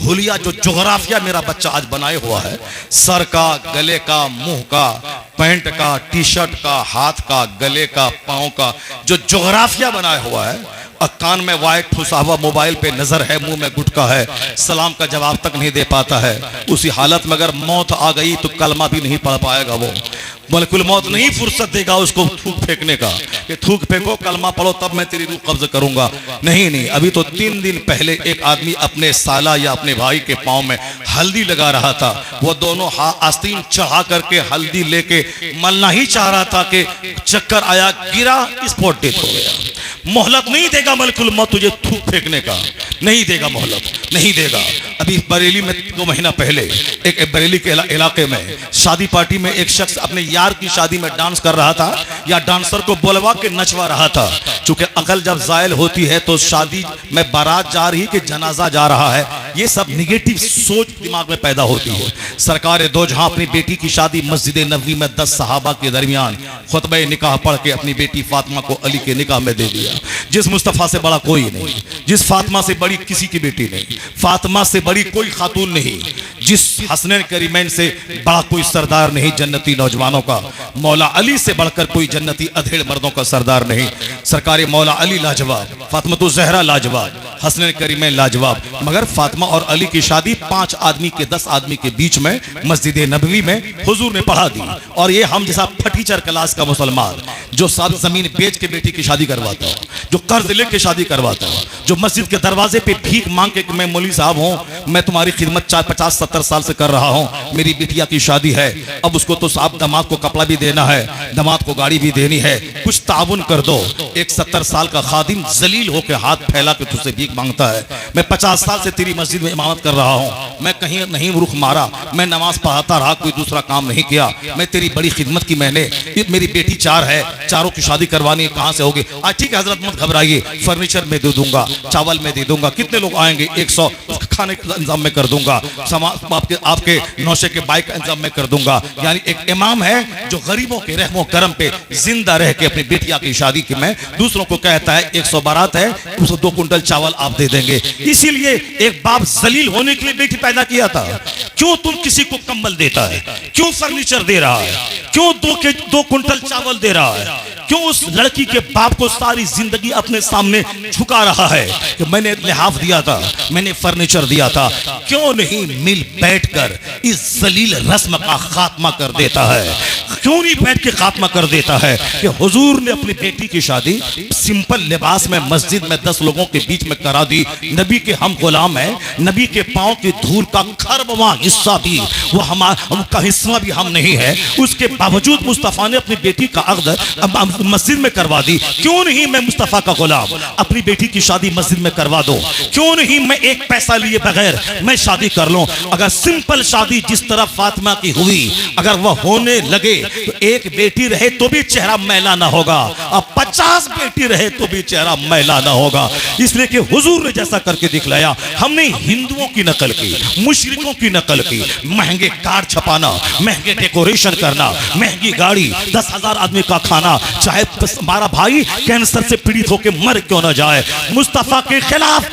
हुलिया, जो जोग्राफिया मेरा बच्चा आज बनाए हुआ है, सर का, गले का, मुंह का, पैंट का, टी शर्ट का, हाथ का, गले का, पाँव का, जो जोग्राफिया बनाया हुआ है, और कान में वाइट ठुसा हुआ, मोबाइल पे नजर है, मुंह में गुटका है, सलाम का जवाब तक नहीं दे पाता है। उसी हालत में अगर मौत आ गई तो कलमा भी नहीं पढ़ पाएगा वो। मलकुल मौत नहीं फुर्सत देगा उसको थूक फेंकने का कि थूक फेंको, कलमा पढ़ो, तब मैं तेरी रूह कब्ज करूंगा। नहीं, अभी तो 3 दिन पहले एक आदमी अपने साला या अपने भाई के पाँव में हल्दी लगा रहा था। वो दोनों आस्तीन चढ़ा करके हल्दी लेके मलना ही चाह रहा था कि चक्कर आया, गिरा, स्पॉट डेथ हो गया। मोहलत नहीं देगा मलकुल मौत तुझे थूक फेंकने का, नहीं देगा मोहलत, नहीं देगा। अभी बरेली में 2 महीना पहले एक बरेली के इलाके में शादी पार्टी में एक शख्स अपने यार की शादी में डांस कर रहा था, या डांसर को बुलवा के नचवा रहा था। चूंकि अकल जब जायल होती है तो शादी में बारात जा रही कि जनाजा जा रहा है, ये सब निगेटिव सोच दिमाग में पैदा होती है। सरकार दो जहां अपनी बेटी की शादी मस्जिद नबवी में 10 सहाबा के दरमियान खुतबे निकाह पढ़ के अपनी बेटी फातिमा को अली के निकाह में दे दिया। जिस मुस्तफ़ा से बड़ा कोई नहीं, जिस फातिमा से बड़ी किसी की बेटी नहीं, फातिमा से बड़ी कोई खातून नहीं, जिस हसनैन करीमैन से बड़ा कोई सरदार नहीं जन्नती नौजवानों का, मौला अली से बढ़कर कोई जन्नती अधेड़ मर्दों का सरदार नहीं। सरकार मौला अली लाजवाब, फातिमा ज़हरा लाजवाब, हसनैन करीमैन लाजवाब, मगर फातिमा और अली की शादी 5 आदमी के 10 आदमी के बीच में मस्जिद नबवी में हुजूर ने पढ़ा दी। और ये हम जैसा फटीचर क्लास का मुसलमान जो सब जमीन बेच के बेटी की शादी करवाता है, जो कर्ज लेके शादी करवाता है, जो मस्जिद के दरवाजे पे भीख मांग के मैं मौलवी साहब हूँ, मैं तुम्हारी खिदमत 50-70 साल से कर रहा हूँ, मेरी बिटिया की शादी है, अब उसको तो साहब दामाद को कपड़ा भी देना है, दामाद को गाड़ी भी देनी है, कुछ ताउन कर दो। एक 70 साल का खादिम जलील होकर हाथ फैला के तुझसे भीख मांगता है। मैं 50 साल से तेरी मस्जिद में इमामत कर रहा हूँ, मैं कहीं नहीं रुख मारा, मैं नमाज पढ़ाता रहा, कोई दूसरा काम नहीं किया, मैं तेरी बड़ी खिदमत की, मैंने मेरी बेटी 4 है, चारों की शादी करवानी है, कहाँ से होगी? ठीक है हजरत मत घबराइए, फर्नीचर में दे दूंगा, चावल में दे दूंगा, कितने लोग आएंगे 100, खाने का इंतजाम में कर दूंगा, आपके नौशे के बाइक का इंतजाम में कर दूंगा। यानी एक इमाम है जो गरीबों के रहमो करम पे जिंदा रह के अपनी बेटिया की शादी की में दूसरों को कहता है 100 बारात है, उसको 2 कुंटल चावल आप दे देंगे। इसीलिए एक बाप जलील होने के लिए बेटी पैदा किया था। क्यों तुम किसी को कंबल देता है, क्यों फर्नीचर दे रहा है, क्यों 2 कुंटल चावल दे रहा है, क्यों उस लड़की के बाप को सारी जिंदगी अपने सामने झुका रहा है कि मैंने लिहाफ दिया था, मैंने फर्नीचर दिया था? क्यों नहीं मिल बैठकर इस जलील रस्म का खात्मा कर देता है? क्यों नहीं बैठ के खात्मा कर देता है कि हुजूर ने अपनी बेटी की शादी सिंपल लिबास में मस्जिद में 10 लोगों के बीच में करा दी। नबी के हम गुलाम हैं, नबी के पांव की धूल का खरबवा हिस्सा भी वो हमारा हिस्सा भी हम नहीं है, उसके बावजूद मुस्तफ़ा ने अपनी बेटी का अक़द मस्जिद में करवा दी। क्यों नहीं मैं मुस्तफ़ा का गुलाम अपनी बेटी की शादी मस्जिद में करवा दो? क्यों नहीं मैं एक पैसा लिए बगैर मैं शादी कर लूं? अगर सिंपल शादी जिस तरह फातिमा की हुई अगर वह होने लगे तो एक बेटी रहे तो भी चेहरा मैला ना होगा, अब 50 बेटी रहे तो भी चेहरा मैला ना होगा। इसलिए कि हुजूर ने जैसा करके दिखलाया, हमने हिंदुओं की नकल की, मुशरिकों की नकल की, महंगे कार्ड छपाना, महंगे डेकोरेशन करना, महंगी गाड़ी, 10,000 आदमी का खाना, चाहे हमारा भाई कैंसर से पीड़ित होकर मर क्यों ना जाए, मुस्तफ़ा के खिलाफ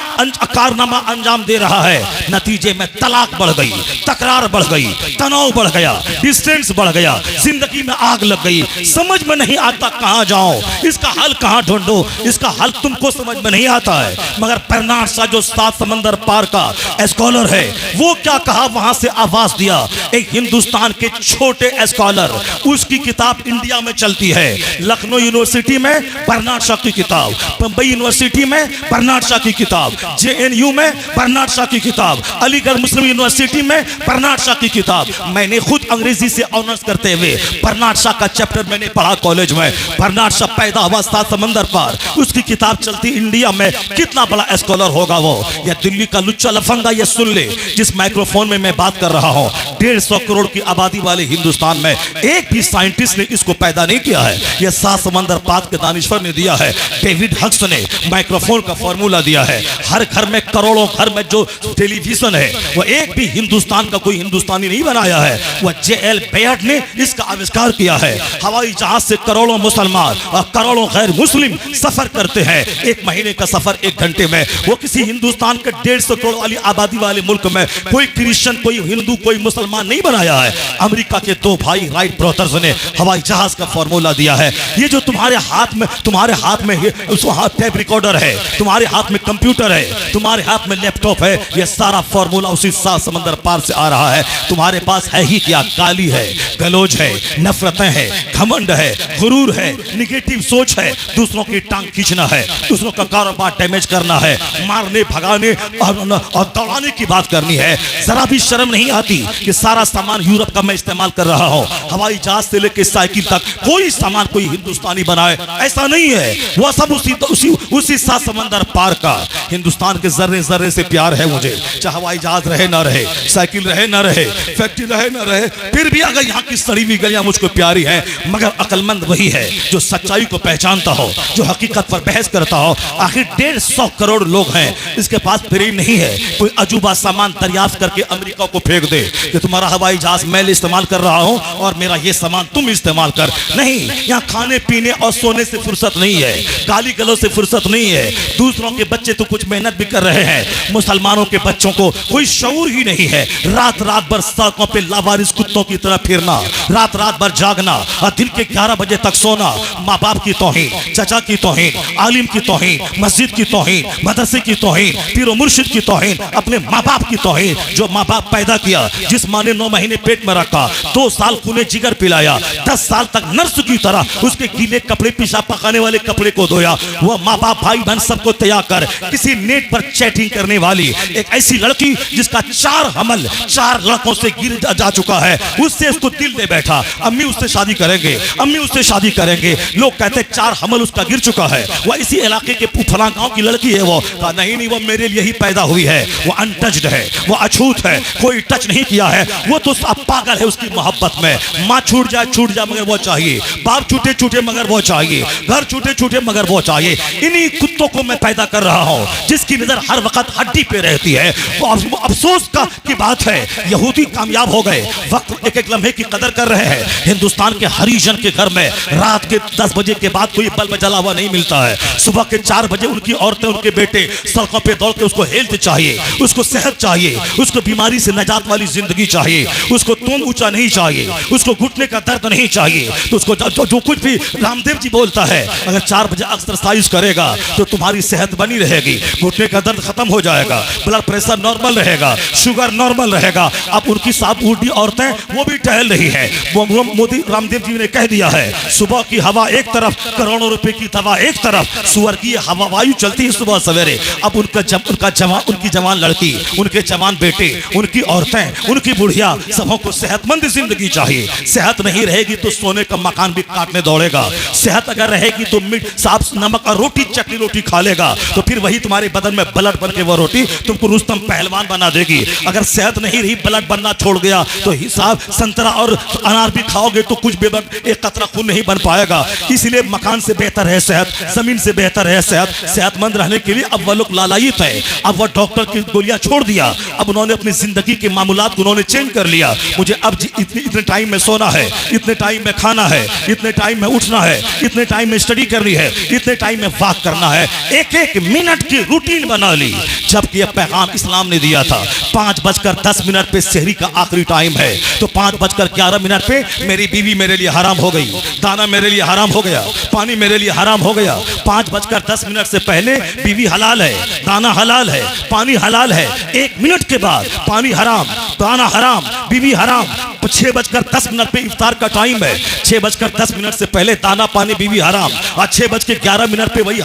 कारनामा अंजाम दे रहा है। नतीजे में तलाक बढ़ गई, तकरार बढ़ गई, तनाव बढ़ गया, डिस्टेंस बढ़ गया, जिंदगी में आग लग गई, समझ में नहीं आता कहां जाओ, इसका हल कहां ढूंढो, इसका हल तुमको समझ में नहीं आता है। मगर बर्नार्ड शॉ जो 7 समंदर पार का स्कॉलर है, वो क्या कहा, वहां से आवाज दिया, एक हिंदुस्तान के छोटे स्कॉलर, उसकी किताब इंडिया में चलती है। लखनऊ यूनिवर्सिटी में बर्नार्ड शॉ की किताब, बम्बई यूनिवर्सिटी में बर्नार्ड शॉ की किताब, JNU में बर्नार्ड शॉ की किताब, अलीगढ़ मुस्लिम यूनिवर्सिटी में बर्नार्ड शॉ की किताब। मैंने खुद अंग्रेजी से ऑनर्स करते हुए बर्नार्ड शॉ का चैप्टर मैंने पढ़ा कॉलेज में। बर्नार्ड शॉ पैदा हुआ 7 समंदर पार, उसकी किताब चलती इंडिया में, कितना बड़ा स्कॉलर होगा वो। या दिल्ली का लुच्चा लफंगा ये सुन ले, जिस माइक्रोफोन में मैं बात कर रहा हूँ, 150 करोड़ की आबादी वाले हिंदुस्तान में एक भी साइंटिस्ट ने इसको पैदा नहीं किया है, ये 7 समंदर पार के दानिश्वर ने दिया है। डेविड हक्स ने माइक्रोफोन का फॉर्मूला दिया है। हर घर में, करोड़ों घर में जो टेलीविजन है, वो एक भी हिंदुस्तान का कोई हिंदुस्तानी नहीं बनाया है, वह JL बेयर्ड ने इसका आविष्कार किया है। हवाई जहाज से करोड़ों मुसलमान और करोड़ों गैर मुस्लिम सफर करते हैं। 1 महीने का सफर 1 घंटे में। वो किसी हिंदुस्तान के 150 करोड़ वाली आबादी वाले मुल्क में कोई क्रिश्चियन, कोई हिंदू, कोई मुसलमान नहीं बनाया है। अमेरिका के 2 भाई राइट ब्रदर्स ने हवाई जहाज का फॉर्मूला दिया है। ये जो तुम्हारे हाथ में उस टेप रिकॉर्डर है, तुम्हारे हाथ में कंप्यूटर है, तुम्हारे हाथ में लैपटॉप है, ये सारा फॉर्मूला उसी 7 समंदर पार से आ रहा है। तुम्हारे पास है ही क्या? गाली है, गलोज है, नफरतें हैं, घमंड है, गुरूर है, निगेटिव सोच है, दूसरों की टांग खींचना है, दूसरों का कारोबार डैमेज करना है, मारने भगाने और दौड़ाने की बात करनी है। जरा भी शर्म नहीं आती कि सारा सामान यूरोप का मैं इस्तेमाल कर रहा हूं। हवाई जहाज से लेकर साइकिल तक कोई सामान कोई हिंदुस्तानी बनाए ऐसा नहीं है। वह सब उसी 7 समंदर पार का। हिंदुस्तान के जर्रे जर्रे से प्यार है मुझे, चाहे हवाई जहाज रहे ना रहे, साइकिल रहे ना रहे, फैक्ट्री रहे ना रहे, फिर भी अगर यहाँ की सड़ी हुई गलियां मुझको प्यारी है। मगर अक्लमंद वही है जो सच्चाई को पहचानता हो, जो हकीकत पर बहस करता हो। आखिर 150 करोड़ लोग हैं, इसके पास ब्रेन नहीं है कोई अजूबा सामान दरियाफ्त करके अमेरिका को फेंक दे कि तुम्हारा हवाई जहाज मैं इस्तेमाल कर रहा हूं और मेरा ये सामान तुम इस्तेमाल कर। नहीं, यहाँ खाने पीने और सोने से फुर्सत नहीं है, गाली गलों से फुर्सत नहीं है। दूसरों के बच्चे तो कुछ मेहनत भी कर रहे हैं, मुसलमानों के बच्चों को कोई शऊर ही नहीं है। रात रात भर सड़कों पे लावारिस कुत्तों की तरह फिरना, रात रात भर जागना और दिन के 11 बजे तक सोना। माँ बाप की तौहीन, चचा की तौहीन, आलिम की तौहीन, मस्जिद की तौहीन, मदरसे की तौहीन, पीरो मुर्शिद की तौहीन, अपने माँ बाप की तौहीन। जो माँ बाप पैदा किया, जिस माँ ने 9 महीने पेट में रखा, 2 साल खूने जिगर पिलाया, 10 साल तक नर्स की तरह उसके गीले कपड़े, पेशाब पकाने वाले कपड़े को धोया, वह माँ बाप भाई बहन सबको तैयार कर किसी नेट पर चैटिंग करने वाली एक ऐसी लड़की जिसका 4 लड़कों से गिर जा चुका है, उससे उसको दिल दे बैठा, अम्मी उससे शादी करेंगे, अम्मी उससे शादी करेंगे। लोग कहते 4 हमल उसका गिर चुका है, वह इसी इलाके के फलां गांव की लड़की है। वो कहा नहीं, वो मेरे लिए ही पैदा हुई है, वो अनटच्ड है, वो अछूत है, कोई टच नहीं किया है। वो तो सब पागल है उसकी मोहब्बत में। माँ छूट जाए मगर वो चाहिए, बाप छूटे मगर वो चाहिए, घर छूटे मगर वो चाहिए। इन्हीं कुत्तों को मैं पैदा कर रहा हूँ जिसकी नजर हर वक्त हड्डी पे रहती है। वो अफसोस की बात है, यहूदी कामयाब हो गए, वक्त एक एक लम्हे की कदर कर रहे हैं। हिंदुस्तान के हरिजन के घर में रात के 10 बजे के बाद कोई बल्ब जला हुआ नहीं मिलता है। सुबह के 4 बजे उनकी औरतें, उनके बेटे सड़कों पे दौड़ के उसको हेल्थ चाहिए, उसको सेहत चाहिए, उसको बीमारी से नजात वाली जिंदगी चाहिए, उसको तुम ऊंचा नहीं चाहिए, उसको घुटने का दर्द नहीं चाहिए। तो उसको जो कुछ भी रामदेव जी बोलता है, अगर 4 बजे एक्सरसाइज करेगा तो तुम्हारी सेहत बनी रहेगी, घुटने का दर्द खत्म हो जाएगा, ब्लड प्रेशर नॉर्मल रहेगा, शुगर नॉर्मल रहेगा। अब उनकी साफ बूढ़ी औरतें वो भी टहल रही है। वो मोदी रामदेव जी ने कह दिया है, सुबह की हवा एक तरफ, करोड़ों रुपए की दवा एक तरफ, स्वर्गीय हवा वायु चलती है सुबह सवेरे। अब उनकी जवान लड़की, उनके जवान बेटे, उनकी औरतें, उनकी बुढ़िया, सबों को सेहतमंद जिंदगी चाहिए। सेहत नहीं रहेगी तो सोने का मकान भी काटने दौड़ेगा। सेहत अगर रहेगी तो मीठ साफ नमक और रोटी, चटनी रोटी खा लेगा, तो फिर वही तुम्हारे बदन में ब्लड बन के वो रोटी तुमको रुस्तम पहलवान बना देगी। अगर सेहत नहीं रही, ब्लड बनना छोड़ गया, तो हिसाब संतरा और अनार भी खाओगे तो कुछ एक कतरा खून नहीं बन पाएगा। इसलिए मकान से बेहतर है सेहत, जमीन से बेहतर है सेहत। सेहतमंद रहने के लिए अब वह लोग लालायित है। अब वह डॉक्टर की गोलियां छोड़ दिया, अब उन्होंने अपनी जिंदगी के मामूलात को उन्होंने चेंज कर लिया। मुझे अब इतने टाइम में सोना है, इतने टाइम में खाना है, इतने टाइम में उठना है, इतने टाइम में स्टडी करनी है, इतने टाइम में वॉक करना है। एक एक मिनट की रूटीन बना ली। जबकि यह पैगाम इस्लाम ने दिया था 5:10 पे सहरी का आखिरी टाइम है, तो 5:11 पे मेरी बीवी मेरे लिए हराम हो गई, दाना मेरे लिए हराम हो गया, पानी मेरे लिए हराम हो गया। 5:10 से पहले बीवी हलाल है, दाना हलाल है, पानी हलाल है। 1 मिनट के बाद पानी हराम, दाना हराम, बीवी हराम। 6:10 पे इफ्तार का टाइम है, 6:10 से पहले दाना पानी बीवी हराम, और 6:11 पे वही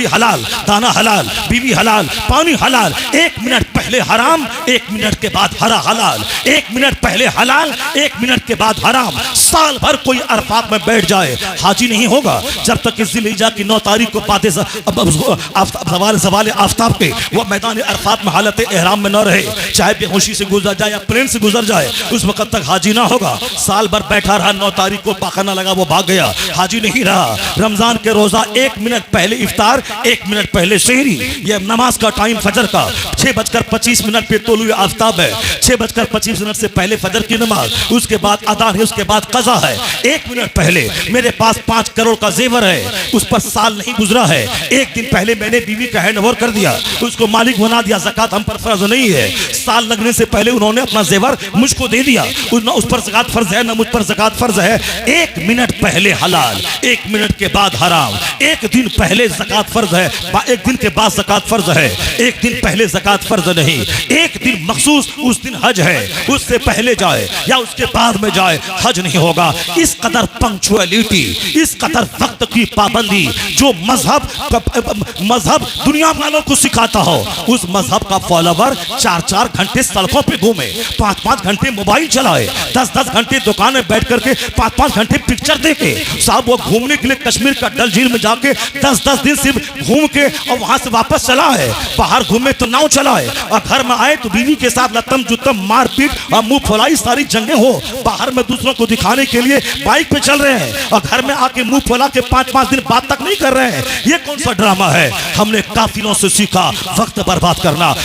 हलाल, दाना हलाल, बीवी हलाल, पानी हलाल। 1 मिनट पहले हराम, 1 मिनट के बाद हलाल, 1 मिनट पहले हलाल, 1 मिनट के बाद हराम। साल भर कोई अरफात में बैठ जाए, हाजी नहीं होगा जब तक कि ज़िलहिज्जा की 9 तारीख को पाते ज़वाल आफ्ताब पे वो मैदान अरफात में हालत एहराम में न रहे, चाहे बेहोशी से गुजर जाए या प्लेन से गुजर जाए, उस वक्त तक हाजी हाजी ना होगा। साल भर बैठा रहा, 9 तारीख को पाखाना लगा वो भाग गया, हाजी नहीं रहा। रमजान के रोजा 1 मिनट पहले इफ्तार, 1 मिनट पहले शहरी। ये नमाज का टाइम फजर का 6:25 पे तोलुए आफ्ताब है, 6:25 से पहले फजर की नमाज, उसके बाद अदान है, उसके बाद कज़ा है। 1 मिनट पहले मेरे पास 5 करोड़ का जेवर है, उस पर साल नहीं गुजरा है, 1 दिन पहले मैंने बीवी का हैंड ओवर कर दिया, उसको मालिक बना दिया, ज़कात हम पर फर्ज नहीं है। साल लगने से पहले उन्होंने अपना जेवर मुझको दे दिया, ना उस पर ज़कात फर्ज है ना मुझ पर ज़कात फर्ज है। 1 मिनट पहले हलाल, 1 मिनट के बाद हराम, 1 दिन पहले ज़कात फर्ज है, 1 दिन के बाद ज़कात फर्ज है, 1 दिन पहले ज़कात फर्ज नहीं। 1 दिन मखसूस, उस दिन हज है, उससे पहले जाए या उसके बाद में जाए हज नहीं होगा। इस कदर पंक्चुअलिटी, इस कदर वक्त की पाबंदी जो मजहब दुनिया वालों को सिखाता हो, उस मजहब का फॉलोवर 4-4 घंटे सड़कों पे घूमे, 5-5 घंटे मोबाइल चलाए, 10-10 घंटे दुकान में बैठ करके 5-5 घंटे पिक्चर देखे। साहब वो घूमने के लिए कश्मीर का डल झील में जाके 10-10 दिन सिर्फ घूम के और वहां से वापस चला है। बाहर घूमे तो नाव चलाए और घर में आए तो बीवी के साथ लतम जुतम मारपीट और मुंह फुलाई सारी जंगे हो। बाहर में दूसरों को दिखाने के लिए बाइक पे चल रहे हैं और घर में आके मुंह फुला के 5-5 दिन बात तक नहीं कर रहे हैं। ये कौन सा ड्रामा है? हमने काफिरों से सीखा वक्त बर्बाद करना,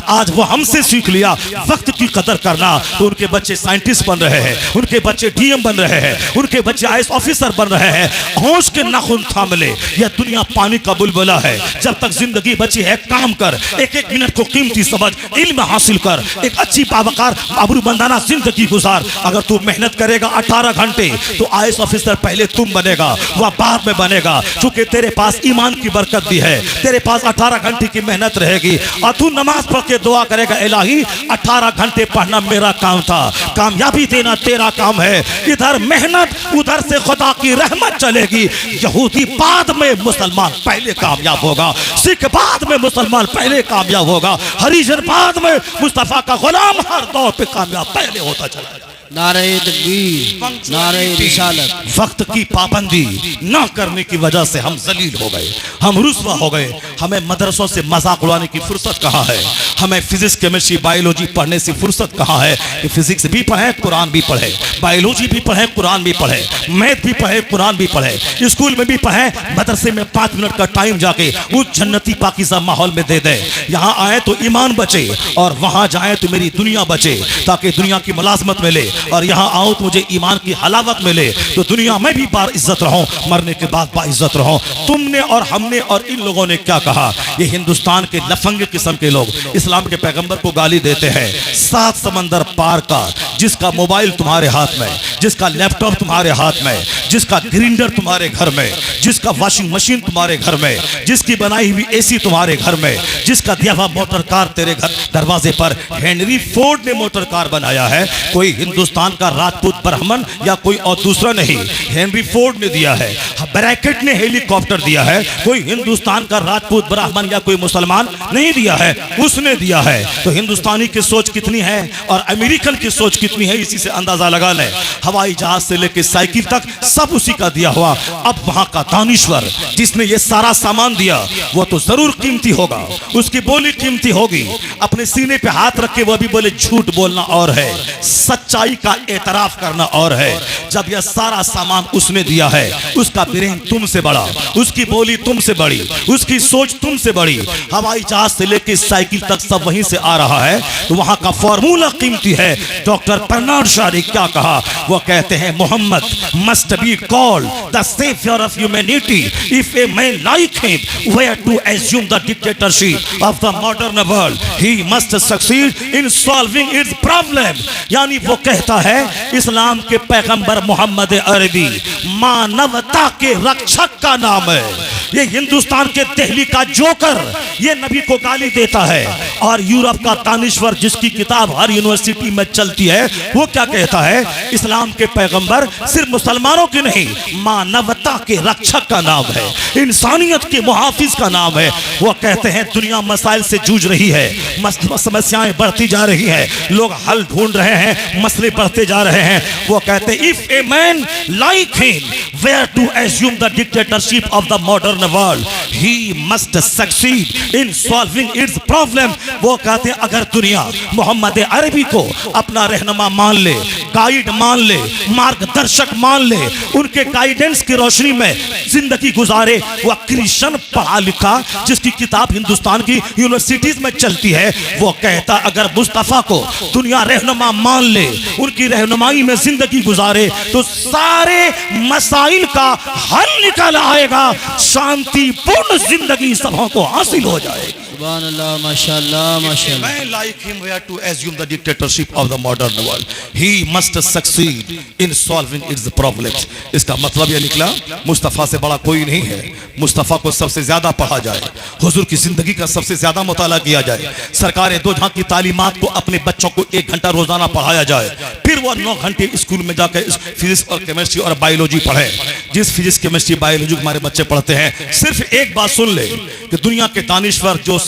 आज वो हमसे सीख लिया वक्त की कदर करना। तो उनके बच्चे साइंटिस्ट बन रहे हैं, उनके बच्चे डीएम बन रहे हैं, उनके बच्चे आईएएस ऑफिसर बन रहे हैं। होश के नाखून थाम ले, यह दुनिया पानी का बुलबुला है। जब तक जिंदगी बची है काम कर, 1-1 मिनट को कीमती समझ, इल्म हासिल कर, एक अच्छी बावकार आबरूमंदाना जिंदगी गुजार। अगर तू मेहनत करेगा 18 घंटे तो आईएएस ऑफिसर पहले तुम बनेगा, वह बाद में बनेगा, क्योंकि तेरे पास ईमान की बरकत भी है, तेरे पास 18 घंटे की मेहनत रहेगी और तू नमाज पढ़ के दुआ करेगा, इलाही 18 घंटे पढ़ना मेरा काम था, कामयाबी देना तेरा काम है। इधर मेहनत, उधर से खुदा की रहमत चलेगी। यहूदी बाद में मुसलमान पहले कामयाब होगा, सिख बाद में मुसलमान पहले कामयाब होगा, हरिजन बाद में मुस्तफा का गुलाम हर दौर पे कामयाब पहले होता चला जाए। नारे तकबीर, नारे रिसालत। वक्त की पाबंदी ना करने की वजह से हम जलील हो गए, हम रुस्वा हो गए। हमें मदरसों से मजाक उड़ाने की फुर्सत कहाँ है? हमें फिजिक्स केमिस्ट्री बायोलॉजी पढ़ने से फुर्सत कहाँ है कि फिजिक्स भी पढ़े, कुरान भी पढ़े, बायोलॉजी भी पढ़े, कुरान भी पढ़े, मैथ भी पढ़े, कुरान भी पढ़े, स्कूल में भी पढ़े, मदरसे में 5 मिनट का टाइम जाके उस जन्नती पाकीज़ा माहौल में दे दे। यहाँ आए तो ईमान बचे और वहाँ जाए तो मेरी दुनिया बचे, ताकि दुनिया की मुलाजमत मिले और यहाँ आओ तो मुझे ईमान की हलावत मिले, तो दुनिया में भी बार इज्जत रहो, मरने के बाद बाइज्जत रहो। तुमने और हमने और इन लोगों ने क्या कहा? ये हिंदुस्तान के लफंगे किस्म के लोग इस्लाम के पैगंबर को गाली देते हैं। 7 समंदर पार का जिसका मोबाइल तुम्हारे हाथ में, जिसका लैपटॉप तुम्हारे हाथ में, जिसका ग्राइंडर तुम्हारे घर में, जिसका वॉशिंग मशीन तुम्हारे घर में, जिसकी बनाई हुई एसी तुम्हारे घर में, जिसका दिया हुआ मोटर कार तेरे घर दरवाजे पर, हेनरी फोर्ड ने मोटर कार बनाया है, कोई हिंदुस्तान का राजपूत ब्राह्मण या कोई और दूसरा नहीं, हेनरी फोर्ड ने दिया है। ब्रैकेट ने हेलीकॉप्टर दिया है, कोई हिंदुस्तान का राजपूत ब्राह्मण या कोई मुसलमान नहीं दिया है, उसने दिया है। तो हिंदुस्तानी की सोच कितनी है और अमेरिकन की सोच कितनी है, इसी से अंदाजा लगा लें। हवाई जहाज से लेकर साइकिल तक सब उसी का दिया हुआ। अब वहां का दानिश्वर जिसने ये सारा सामान दिया वो तो जरूर कीमती होगा, उसकी बोली कीमती होगी। अपने सीने पे हाथ रख के वो भी बोले झूठ बोलना और है, सच्चाई का एतराफ करना और है। जब यह सारा सामान उसने दिया है, उसका ब्रेन तुमसे बड़ा, उसकी बोली तुमसे बड़ी, उसकी सोच तुमसे बड़ी, हवाई जहाज से लेकर साइकिल तक सब वहीं से आ रहा है, तो वहां का फॉर्मूला कीमती है। डॉक्टर बर्नार्ड शॉ ने क्या कहा? वो कहते हैं Mohammad must be called the savior of humanity. If a man like him were to assume the dictatorship of the modern world, he must succeed in solving its problem. यानी वो कहता है इस्लाम के पैगंबर मोहम्मद अरबी मानवता के रक्षक का नाम है। ये हिंदुस्तान के दिल्ली का जोकर ये नबी को गाली देता है, और यूरोप का दानिश्वर जिसकी किताब हर यूनिवर्सिटी में चलती है वो क्या कहता है? इस्लाम के पैगंबर सिर्फ मुसलमानों के नहीं, मानवता के रक्षक का नाम है, इंसानियत के मुहाफिज का नाम है। वो कहते हैं दुनिया मसाइल से जूझ रही है, समस्याएं बढ़ती जा रही है, लोग हल ढूंढ रहे हैं, मसले बढ़ते जा रहे हैं। वो कहते हैं if a man like him were to assume the dictatorship of the modern modern world, he must succeed in solving its problem. वो कहते हैं अगर दुनिया मोहम्मद अरबी को अपना रहनुमा मान ले, गाइड मान ले, मार्गदर्शक मान ले, उनके गाइडेंस की रोशनी में जिंदगी गुजारे, वह क्रिश्चियन पढ़ा लिखा जिसकी किताब हिंदुस्तान की यूनिवर्सिटीज में चलती है, वो कहता अगर मुस्तफा को दुनिया रहनुमा मान ले, उनकी रहनुमाई में जिंदगी गुजारे, तो सारे मसाइल का हल निकल आएगा, शांतिपूर्ण जिंदगी सबों को हासिल हो जाएगी। सुभान अल्लाह, माशाअल्लाह, माशाअल्लाह। Man like him were to assume the dictatorship of the modern world. He must succeed in solving its problems. इसका मतलब यह निकला मुस्तफ़ा से बड़ा कोई नहीं है। मुस्तफ़ा को सबसे ज्यादा पढ़ा जाए, हुजूर की जिंदगी का सबसे ज्यादा मुताला किया जाए, सरकार दो जहां की तालीमात को अपने बच्चों को 1 घंटा रोजाना पढ़ाया जाए, फिर वो 9 घंटे स्कूल में जाकर फिजिक्स और केमिस्ट्री और बायोलॉजी पढ़े। जिस फिजिक्स केमिस्ट्री बायोलॉजी हमारे बच्चे पढ़ते हैं, सिर्फ एक बात सुन ले कि दुनिया के दानिश्वर जो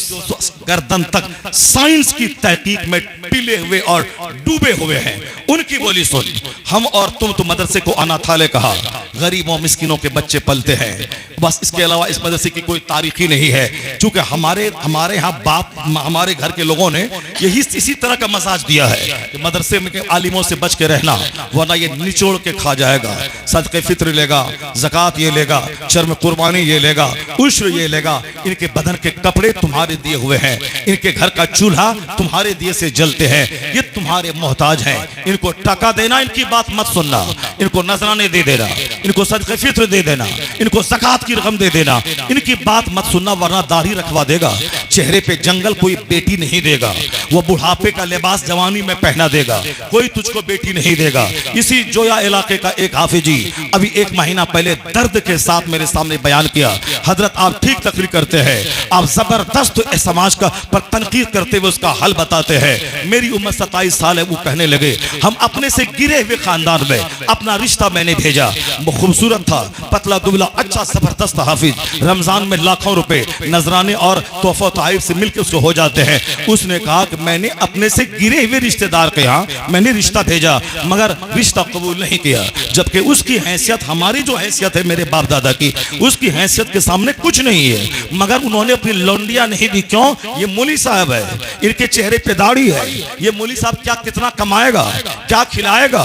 गर्दन तक साइंस की तहकीक में टिले हुए और डूबे हुए हैं, उनकी बोली सुन। हम और तुम तो मदरसे को अनाथालय कहा, गरीबों मिस्किनों के बच्चे पलते हैं, बस इसके अलावा इस मदरसे की कोई तारीख ही नहीं है। क्योंकि हमारे यहाँ बाप, हमारे घर के लोगों ने यही इसी तरह का मसाज दिया है कि मदरसे में के आलिमों से बच के रहना, वरना ये निचोड़ के खा जाएगा। सदक़े फित्र लेगा, ज़कात ये लेगा, शर्म कुर्बानी ये लेगा, उश्र ये लेगा, इनके बदन के कपड़े तुम्हारे दिए हुए हैं, इनके घर का चूल्हा तुम्हारे दिए से जलते हैं, ये तुम्हारे मोहताज हैं। इनको टका देना, इनकी बात मत सुनना, इनको नजराने दे देना, इनको सदक़े फित्र दे देना, इनको ज़कात की रकम दे देना, इनकी बात मत सुनना, वरना दाढ़ी रखवा देगा, चेहरे पे जंगल कोई बेटी नहीं देगा, वो बुढ़ापे का लिबास जवानी में पहना देगा, कोई तुझको बेटी नहीं देगा। इसी जोया इलाके का एक हाफिजी अभी 1 महीना पहले दर्द के साथ मेरे सामने बयान किया, हजरत आप ठीक तकरीर करते हैं, आप जबरदस्त समाज का पर तनकीद करते हुए उसका हल बताते हैं। मेरी उम्र 27 साल है, वो कहने लगे हम अपने से गिरे हुए खानदान में अपना रिश्ता मैंने भेजा, वो खूबसूरत था, पतला दुबला, अच्छा जबरदस्त हाफिज, रमजान में लाखों रुपए नजराने और तोहफा तोहफे से मिलकर उसको हो जाते हैं। उसने कहा कि मैंने अपने से गिरे हुए रिश्तेदार के यहाँ मैंने रिश्ता भेजा, मगर रिश्ता कबूल नहीं किया, जबकि उसकी हैसियत, हमारी जो हैसियत है मेरे बाप दादा की, उसकी हैसियत के सामने कुछ नहीं है, मगर उन्होंने अपनी लौंडिया नहीं दी। क्यों? ये मौली साहब है, इनके चेहरे पे दाढ़ी है, ये मौली साहब क्या कितना कमाएगा, क्या खिलाएगा?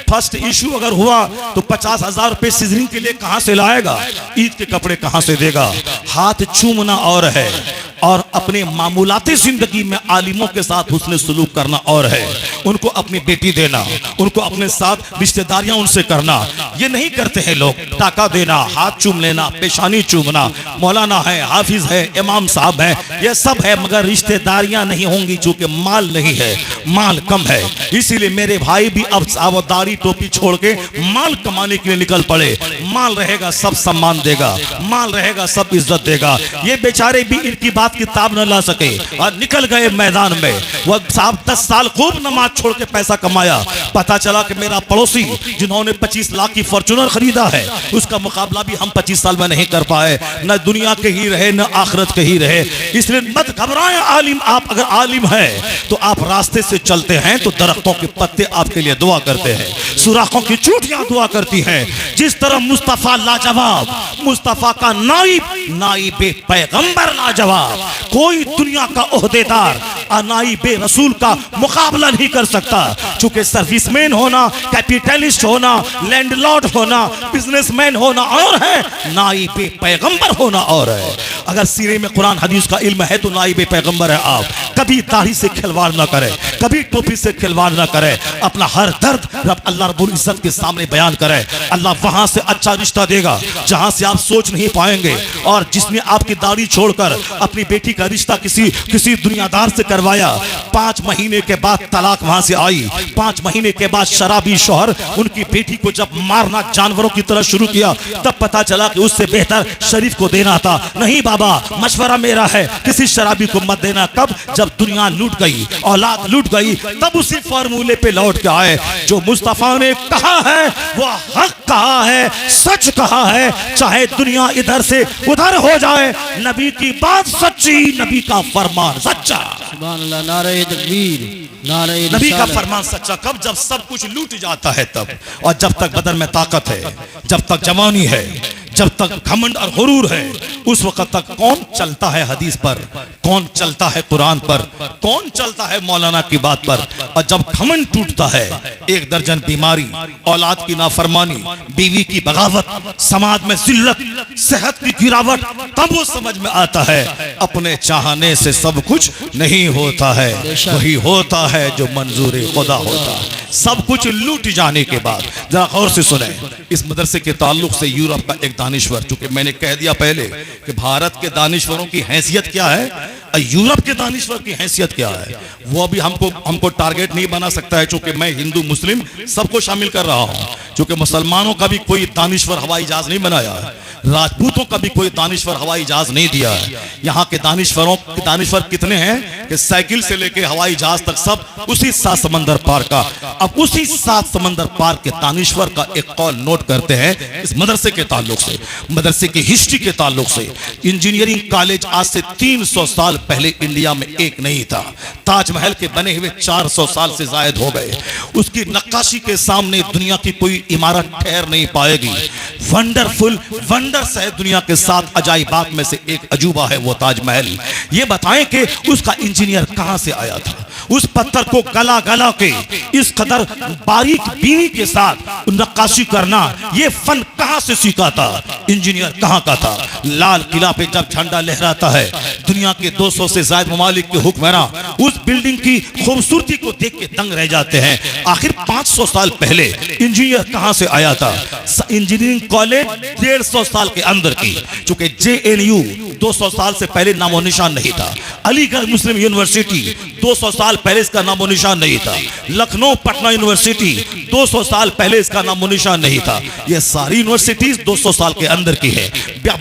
फर्स्ट इशू अगर हुआ तो 50,000 रुपए सीजनिंग के लिए कहां से लाएगा? ईद के कपड़े कहां से देगा? हाथ चूमना और है, और अपने मामूलाती जिंदगी में आलिमों के साथ हुस्न सलूक करना और है। उनको अपनी बेटी देना, उनको अपने साथ रिश्तेदारियां उनसे करना, ये नहीं करते हैं लोग। टाका देना, हाथ चूम लेना, पेशानी चूमना, मौलाना है, हाफिज है, इमाम साहब है, ये सब है, मगर रिश्तेदारियां नहीं होंगी, चूंकि माल नहीं है, माल कम है। इसीलिए मेरे भाई भी अब सावधानी टोपी छोड़ के माल कमाने के लिए निकल पड़े। माल रहेगा सब सम्मान देगा, माल रहेगा सब इज्जत देगा। ये बेचारे भी इनकी बात किताब न ला सके और निकल गए मैदान में। वह साहब 10 साल खूब नमाज छोड़ के पैसा कमाया, पता चला कि मेरा पड़ोसी जिन्होंने 25 लाख की फॉर्च्यूनर खरीदा है, उसका मुकाबला भी हम 25 साल में नहीं कर पाए। न दुनिया के ही रहे, न आखिरत के ही रहे। इसलिए मत घबराएं आलिम, आप अगर आलिम है तो आप रास्ते से चलते हैं तो दरख्तों के पत्ते आपके लिए दुआ करते हैं, सुराखों की चूटियां दुआ करती हैं। जिस तरह मुस्तफा लाजवाब, मुस्तफा का नाइब पैगंबर लाजवाब, कोई दुनिया का ओहदेदार नाइबे रसूल का मुकाबला नहीं कर सकता। चूंकि सर्विसमैन होना, कैपिटलिस्ट होना, लैंडलॉर्ड होना, बिजनेसमैन होना और है, नाइबे पैगंबर होना और है। अगर सीने में कुरान हदीस का इल्म है तो नाइबे पैगंबर है आप। कभी दाढ़ी से खिलवाड़ ना करें, कभी टोपी से खिलवाड़ ना करें, अपना हर दर्द रब अल्लाह रब्बुल इज्जत के सामने बयान करें। अल्लाह वहां से अच्छा रिश्ता देगा जहां से आप सोच नहीं पाएंगे। और जिसने आपकी दाढ़ी छोड़कर अपनी बेटी का रिश्ता किसी दुनियादार से करवाया, 5 महीने के बाद तलाक वहां से आई, 5 महीने के बाद शराबी शौहर उनकी बेटी को जब मारना जानवरों की तरह शुरू किया, तब पता चला कि उससे बेहतर शरीफ को देना था। नहीं बाबा, मशवरा मेरा है, किसी शराबी को मत देना। कब? जब दुनिया लूट गई, औलाद लूट गई, तब उसी फॉर्मूले पे लौट के आए। जो मुस्तफा ने कहा है वो हक कहा है, सच कहा है, चाहे दुनिया इधर से उधर हो जाए, नबी की बात सच्ची, नबी का फरमान सच्चा। सुभान अल्लाह, नारे तकबीर, नारे नबी का रिसालत। फरमान सच्चा। कब? जब सब कुछ लूट जाता है तब, और जब तक बदन में ताकत है, जब तक जवानी है, जब तक घमंड और गुरूर है उस वक्त तक कौन चलता है हदीस पर, कौन चलता है कुरान पर, कौन चलता है मौलाना की बात पर। और जब घमंड टूटता है, एक दर्जन बीमारी, औलाद की नाफरमानी, बीवी की बगावत, समाज में जिल्लत, सेहत की गिरावट, तब वो समझ में आता है अपने चाहने से सब कुछ नहीं होता है, वही होता है जो मंजूर खुदा होता है। सब कुछ लूट जाने के बाद, जरा गौर से सुने, इस मदरसे के ताल्लुक से यूरोप का एक दानिश्वर, चूंकि मैंने कह दिया पहले कि भारत के दानिश्वरों की हैसियत क्या है और यूरोप के दानिश्वर की हैसियत क्या है, वो अभी हमको टारगेट नहीं बना सकता है, चूंकि मैं हिंदू मुस्लिम सबको शामिल कर रहा हूं। चूंकि मुसलमानों का भी कोई दानिश्वर हवाई जहाज नहीं बनाया है, राजपूतों का भी कोई दानिश्वर हवाई जहाज नहीं दिया है। यहाँ के दानिश्वर कितने हैं कि साइकिल से लेके हवाई जहाज तक सब उसी 7 समंदर पार का। अब उसी 7 समंदर पार के दानिश्वर का एक कॉल नोट करते हैं इस मदरसे के ताल्लुक से, मदरसे की हिस्ट्री के ताल्लुक से। इंजीनियरिंग कॉलेज आज से 300 साल पहले इंडिया में एक नहीं था। ताजमहल के बने हुए 400 साल से जायद हो गए। उसकी नक्काशी के सामने दुनिया की कोई इमारत ठहर नहीं पाएगी। वंडरफुल वंडर्स है दुनिया के 7 अजाइबात में से एक अजूबा है वो ताजमहल। ये बताएं कि उसका इंजीनियर कहां से आया था, उस पत्थर को गला गला के इस कदर बारीक बीनी के साथ नक्काशी करना, ये फन कहां से सीखा था, इंजीनियर कहां का था। लाल किला पे जब झंडा लहराता है, दुनिया के 200 से ज्यादा ममालिक के हुक्मरान उस बिल्डिंग की खूबसूरती को देख के दंग रह जाते हैं। आखिर 500 साल पहले इंजीनियर कहां से आया था। इंजीनियरिंग कॉलेज 150 साल के अंदर की, चूंकि JNU 200 साल से पहले नामो निशान नहीं था। अलीगढ़ मुस्लिम यूनिवर्सिटी 200 साल पहले इसका नामो निशान नहीं था। लखनऊ पटना यूनिवर्सिटी 200 साल पहले इसका नामो निशान नहीं था। ये सारी यूनिवर्सिटीज 200 साल के अंदर की है।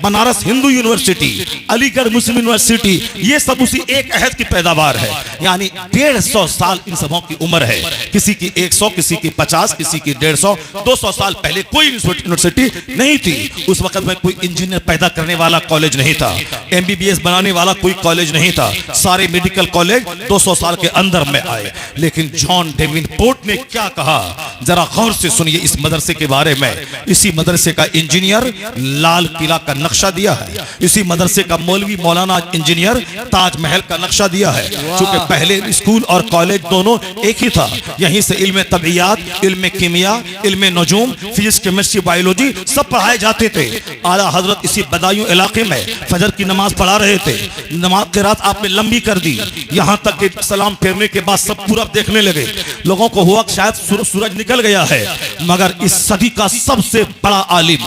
बनारस हिंदू यूनिवर्सिटी, अलीगढ़ मुस्लिम यूनिवर्सिटी, ये सब उसी एक अहद की पैदावार है। यानी 150 साल इन सबों की उम्र है। किसी की 100, किसी की 50, किसी की 150। 200 साल पहले कोई यूनिवर्सिटी नहीं थी। उस वक्त में कोई इंजीनियर पैदा करने वाला कॉलेज नहीं था, MBBS बनाने वाला कोई कॉलेज नहीं था। सारे मेडिकल कॉलेज 200 साल के अंदर में आए। लेकिन जॉन डेवनपोर्ट ने क्या कहा, जरा गौर से सुनिए इस मदरसे के बारे में। इसी मदरसे का इंजीनियर लाल किला का नक्शा दिया है। इसी मदरसे का मौलवी मौलाना इंजीनियर ताजमहल का नक्शा दिया है। क्योंकि पहले स्कूल और कॉलेज दोनों एक ही था। यहीं से इल्म तबियात, इल्म कीमिया, इल्म नजूम, फिजिक्स, केमिस्ट्री, बायोलॉजी सब पढ़ाए जाते थे। आला हजरत इसी बदायूं इलाके में फजर की नमाज पढ़ा रहे थे। नमाज की रात आपने लंबी कर दी, यहाँ तक कि सलाम फेरने के बाद सब पूरब देखने लगे। लोगों को हुआ शायद सूरज निकल गया है। मगर इस सदी का सबसे बड़ा आलिम,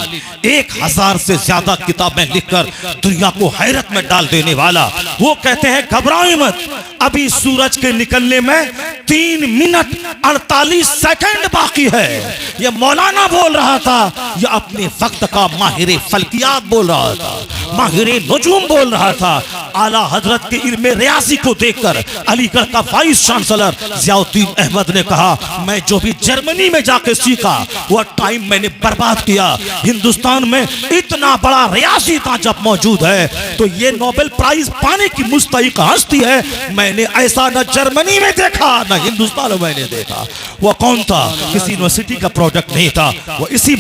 1000 से ज्यादा किताबें लिखकर दुनिया को हैरत में डाल देने वाला, वो कहते हैं घबराएं मत, अभी सूरज के निकलने में 3 मिनट 48 सेकंड बाकी है। ये मौलाना बोल रहा था, ये अपने वक्त का माहिर फल्कियात बोल रहा था, माहिर नजूम बोल रहा था। आला हजरत के इल्म रियाजी को देखकर अलीगढ़ का वाइस चांसलर जियाउद्दीन अहमद ने कहा, मैं जो भी जर्मनी में जाके सीखा वह टाइम मैंने बर्बाद किया। हिंदुस्तान में इतना बड़ा रियाजी था जब मौजूद है तो ये नोबेल प्राइज पाने की मुस्तहिक हस्ती है, मैंने ऐसा न जर्मनी में देखा न हिंदुस्तान में मैंने देखा। वह कौन था? किसी यूनिवर्सिटी का प्रोडक्ट नहीं था, वह इसी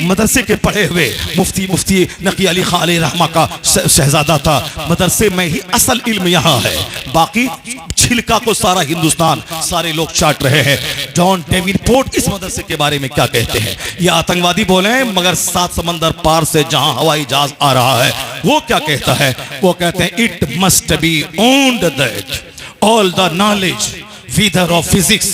मदरसे के पढ़े हुए मुफ्ती नकी अली खान रहमा का शहजादा था। मदरसे में ही असल इल्म यहाँ है, बाकी छिलका को सारा हिंदुस्तान, सारे लोग चाट रहे हैं। जॉन डेवनपोर्ट इस मदरसे के बारे में क्या कहते हैं? ये आतंकवादी बोले हैं, मगर 7 समंदर पार से जहां हवाई जहाज आ रहा है वो क्या कहता है? वो कहते हैं it must be owned that all the knowledge whether of physics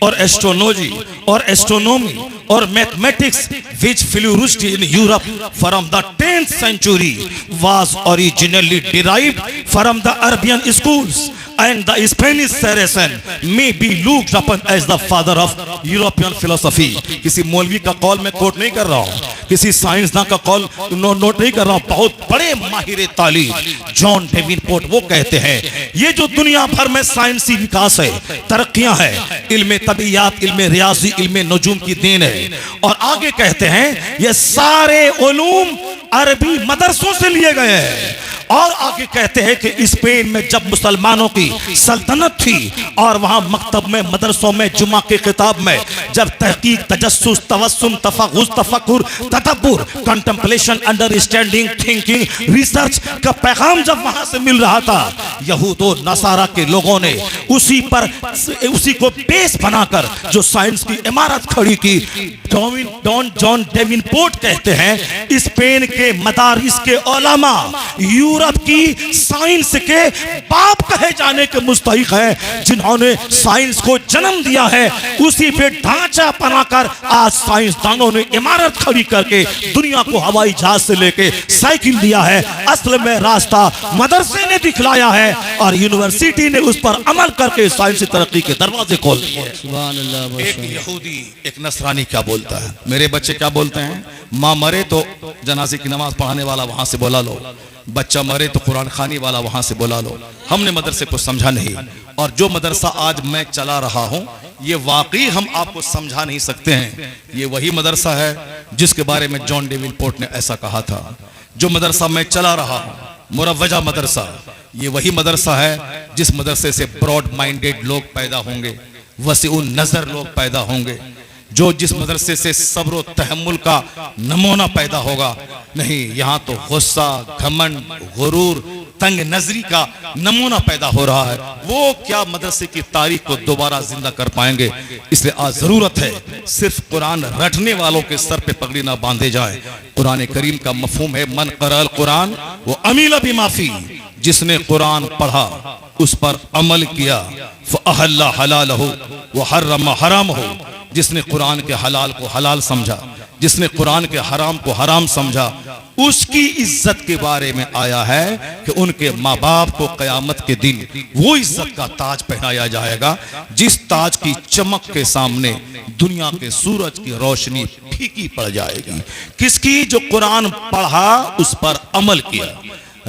or astrology or astronomy or mathematics which flourished in Europe from the 10th century was originally derived from the Arabian schools, and the Spanish Saracen may be looked upon as the father of European philosophy। किसी मौलवी का call मैं coat नहीं कर रहा हूँ, किसी साइंसदान का कॉल नोट नहीं कर रहा हूँ, बहुत बड़े माहिर तालीम जॉन डेवनपोर्ट वो कहते हैं ये जो दुनिया भर में साइंसी विकास है, तरक्कियां है, इल्म तबियात, इल्म रियाजी, इल्म नजूम की देन है। और आगे कहते हैं ये सारे उलूम अरबी मदरसों से लिए गए हैं। और आगे कहते हैं कि स्पेन में जब मुसलमानों की सल्तनत थी और वहां मकतब में, मदरसों में, जुमा के खिताब में जब तहकीक, तजस्सुस, तवस्सुम, तफक्कुर, तदब्बुर, कंटेम्पलेशन, अंडरस्टैंडिंग, थिंकिंग, रिसर्च का पैगाम जब वहां से मिल रहा था, यहूद और नसारा के लोगों ने उसी को बेस बनाकर जो साइंस की इमारत खड़ी की। जॉन डेविनपोर्ट कहते हैं स्पेन के मदारिस के उलमा यूरोप की साइंस के बाप कहे जाने के मुस्तहिक हैं, जिन्होंने साइंस को जन्म दिया है। उसी पे ढांचा बनाकर आज साइंसदानों ने इमारत खड़ी करके दुनिया को हवाई जहाज से लेके साइकिल दिया है। असल में रास्ता मदरसे ने दिखलाया है और यूनिवर्सिटी ने उस पर अमल करके साइंसी तरक्की के दरवाजे खोल दिए। सुभान अल्लाह। एक यहूदी, एक नसरानी क्या बोलता है, मेरे बच्चे क्या बोलते हैं, माँ मरे तो जनाजे की नमाज पढ़ाने वाला वहां से बुला लो, बच्चा मरे तो कुरान खानी वाला वहां से बुला लो। हमने मदरसे को समझा नहीं, और जो मदरसा आज मैं चला रहा हूं ये वाकई हम आपको समझा नहीं सकते हैं। ये वही मदरसा है जिसके बारे में जॉन डेविनपोर्ट ने ऐसा कहा था। जो मदरसा मैं चला रहा हूं, मुरव्वजा मदरसा, ये वही मदरसा है जिस मदरसे से ब्रॉड माइंडेड लोग पैदा होंगे, वसीउन नजर लोग पैदा होंगे, जो जिस मदरसे से सब्र और तहम्मुल का नमूना पैदा होगा। नहीं, यहाँ तो गुस्सा, घमंड, गुरूर, तंग नजरी का नमूना पैदा हो रहा है। वो क्या मदरसे की तारीख को दोबारा जिंदा कर पाएंगे। इसलिए आज जरूरत है सिर्फ कुरान रटने वालों के सर पे पगड़ी ना बांधे जाए। कुरान करीम का मफहूम है मन क़रअल कुरान वो अमील बिमाफी, जिसने कुरान पढ़ा उस पर अमल किया, फ़अहल्ला हलालहु व हर्रम हरामहु, जिसने कुरान के हलाल को हलाल समझा, जिसने कुरान के हराम को हराम समझा, उसकी इज्जत के बारे में आया है कि उनके माँ बाप को क़यामत के दिन वो इज्जत का ताज पहनाया जाएगा जिस ताज की चमक के सामने दुनिया के सूरज की रोशनी फीकी पड़ जाएगी। किसकी? जो कुरान पढ़ा उस पर अमल किया।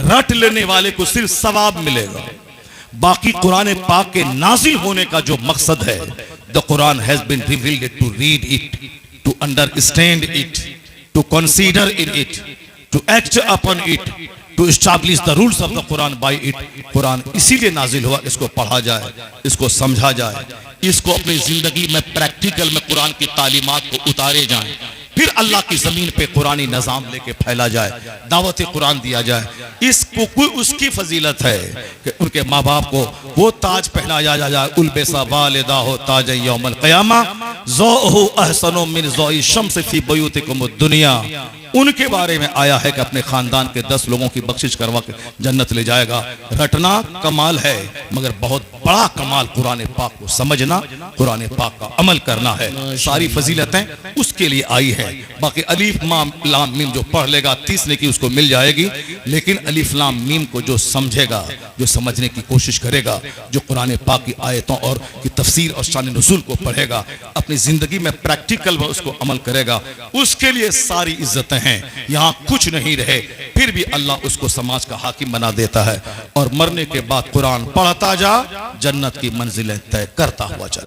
रट लेने वाले को सिर्फ सवाब मिलेगा, बाकी कुरान पाक के नाजिल होने का जो मकसद है, the Quran has been revealed to read it, to understand it, to consider in it, to act upon it, to establish the rules of the Quran by it. Quran इसीलिए नाजिल हुआ, इसको पढ़ा जाए, इसको समझा जाए, इसको अपनी जिंदगी में प्रैक्टिकल में कुरान की तालीमात को उतारे जाए, फिर अल्लाह की जमीन पे कुरानी निजाम लेके फैला जाए, दावत कुरान दिया जाए। इसको कोई उसकी फजीलत है कि उनके माँ बाप को वो ताज पहनाया जाए, उल्बेसा वालिदा हो ताज यौमल क़यामा ज़ौहु अहसनु मिन ज़ौइ शम्स फी बुयूतिकुम दुनिया। उनके बारे में आया है कि अपने खानदान के 10 लोगों की बख्शिश करवा के जन्नत ले जाएगा। रटना कमाल है, मगर बहुत बड़ा कमाल कुरान पाक को समझना, कुरान पाक का अमल करना है। सारी फजीलतें उसके लिए आई है। बाकी अलीफ लाम मीम जो पढ़ लेगा 30 नेकी उसको मिल जाएगी, लेकिन अलीफ लाम मीम को जो समझेगा, जो समझने की कोशिश करेगा, जो कुरान पाक की आयतों और की तफसीर और शान नुज़ूल को पढ़ेगा, अपनी जिंदगी में प्रैक्टिकल में उसको अमल करेगा, उसके लिए सारी इज्जतें हैं। यहाँ कुछ नहीं रहे फिर भी अल्लाह उसको समाज का हाकिम बना देता है, और मरने के बाद कुरान पढ़ता जा, जन्नत की मंजिलें तय करता हुआ चल।